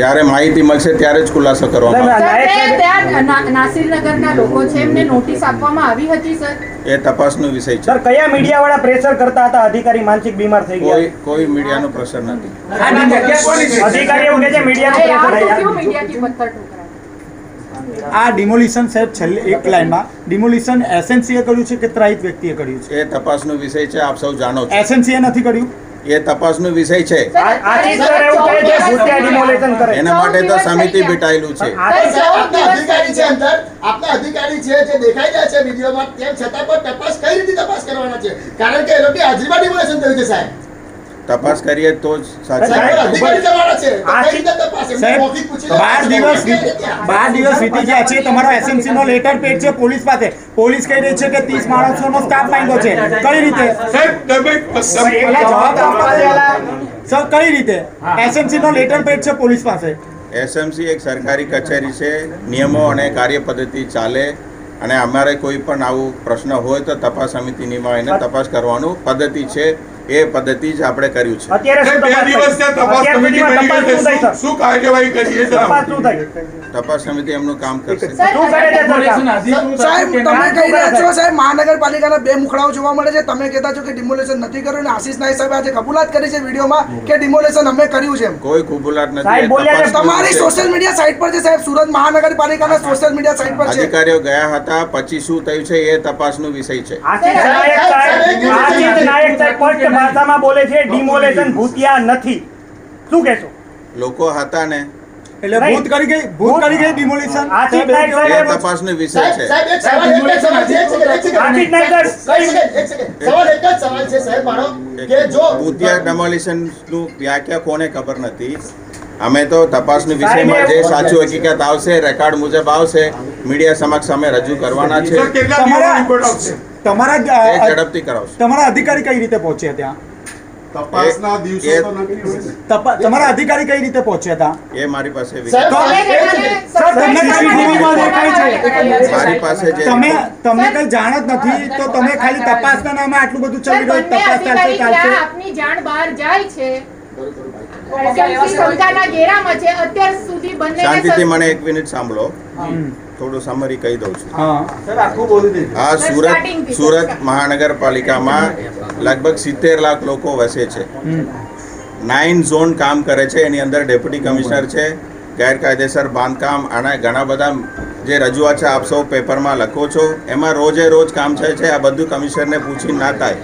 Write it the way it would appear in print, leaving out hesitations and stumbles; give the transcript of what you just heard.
જ્યારે માહિતી મળશે ત્યારે જ ખુલાસો કરવામાં આવશે. નાસિરનગરના લોકો છે એમને નોટિસ આપવામાં આવી હતી સર? એ તપાસનો વિષય છે. સર, કયા મીડિયા વાળા પ્રેશર કરતા હતા? અધિકારી માનસિક બીમાર થઈ ગયા? કોઈ મીડિયાનો પ્રેશર નથી. અધિકારી એવું કહે છે મીડિયાનું પ્રેશર. આ ડિમોલિશન સાહેબ છેલ્લે એક લાઈનમાં ડિમોલિશન એસએનસીએ કર્યું છે કે ત્રાહિત વ્યક્તિએ કર્યું છે? એ તપાસનો વિષય છે, આપ સૌ જાણો છો. એસએનસીએ નથી કર્યું? એ તપાસનો વિષય છે. એના માટે તો સમિતિ બેઠાયેલું છે. આપના અધિકારી છે અંદર, આપના અધિકારી છે જે દેખાઈ રહ્યા છે વિડીયોમાં, તેમ છતાં પણ તપાસ કઈ રીતે તપાસ કરવાના છે? કારણ કે એ લોકો હાજરીમાં ડિમોલેશન થયું છે સાહેબ. તપાસ કરીએ તો જ સાચી. અધિકારી કરવાના છે તો કઈ રીતે તપાસ? એમને મૌખિક પૂછીને 12 દિવસ વીતી ગયા છે. તમારો એસએમસી નો લેટર પેડ છે પોલીસ પાસે. પોલીસ કહી રહી છે કે 30 માણસોનો સ્ટાફ માંગ્યો છે. કઈ રીતે સર, કઈ રીતે એસએમસી નો લેટર પેડ છે પોલીસ પાસે? એસએમસી એક સરકારી કચેરી છે, નિયમો અને કાર્ય પદ્ધતિ ચાલે, અને અમારે કોઈ પણ આવું પ્રશ્ન હોય તો તપાસ સમિતિમાં એને તપાસ કરવાનું પદ્ધતિ છે. એ પદ્ધતિ જ આપણે કર્યું છે. તપાસ સમિતિ એમનું કામ કરશે. સાહેબ, તમે કહી રહ્યા છો સાહેબ મહાનગરપાલિકાના બે મુખડાઓ જોવા મળે છે. તમે કહેતા છો કે ડિમોલેશન નથી કર્યું, અને આશીષ નાયક સાહેબ આજે કબૂલાત કરી છે વિડીયોમાં કે ડિમોલેશન અમે કર્યું છે. કોઈ કબૂલાત નથી. તમારી સોશિયલ મીડિયા સાઇટ પર છે સાહેબ, સુરત મહાનગરપાલિકાના સોશિયલ મીડિયા સાઇટ પર છે. અધિકારીઓ ગયા હતા, પછી શું થયું છે એ તપાસનો વિષય છે. ભાષામાં બોલે છે ડિમોલેશન ભૂતિયા નથી. શું કહેશો? લોકો હતા ને એટલે ભૂત કરી ગઈ ડિમોલિશન. એ તપાસનો વિષય છે. સાહેબ એક સવાલ છે સાહેબ મારો, કે જો ભૂતિયા ડેમોલિશન નું વ્યાખ્યા કોને ખબર નથી. અમે તો તપાસનો વિષયમાં જે સાચું હકીકત આવશે, રેકોર્ડ મુજબ આવશે, મીડિયા સમક્ષ અમે રજૂ કરવાના છે. તમારા ઝડપથી કરાવશે. તમારા અધિકારી કઈ રીતે પહોંચ્યા ત્યાં? તપાસના દિવસો તમારા અધિકારી કઈ રીતે પહોંચ્યા હતા? એ મારી પાસે તમે કઈ જાણ જ નથી તો તમે ખાલી તપાસના નામે આટલું બધું ચાલી રહ્યું. તપાસ ચાલશે. આપની જાણ બહાર જાય છે. શાંતિથી મને 1 મિનિટ સાંભળો, થોડું સમરી કહી દઉં છું. આ સુરત મહાનગરપાલિકામાં લગભગ 70 લાખ લોકો વસે છે. 9 ઝોન કામ કરે છે. એની અંદર ડેપ્યુટી કમિશનર છે, ગેરકાયદેસર બાંધકામ, અને ઘણા બધા જે રજૂઆત છે આપ સૌ પેપરમાં લખો છો, એમાં રોજે રોજ કામ થાય છે. આ બધું કમિશનરને પૂછી ના થાય.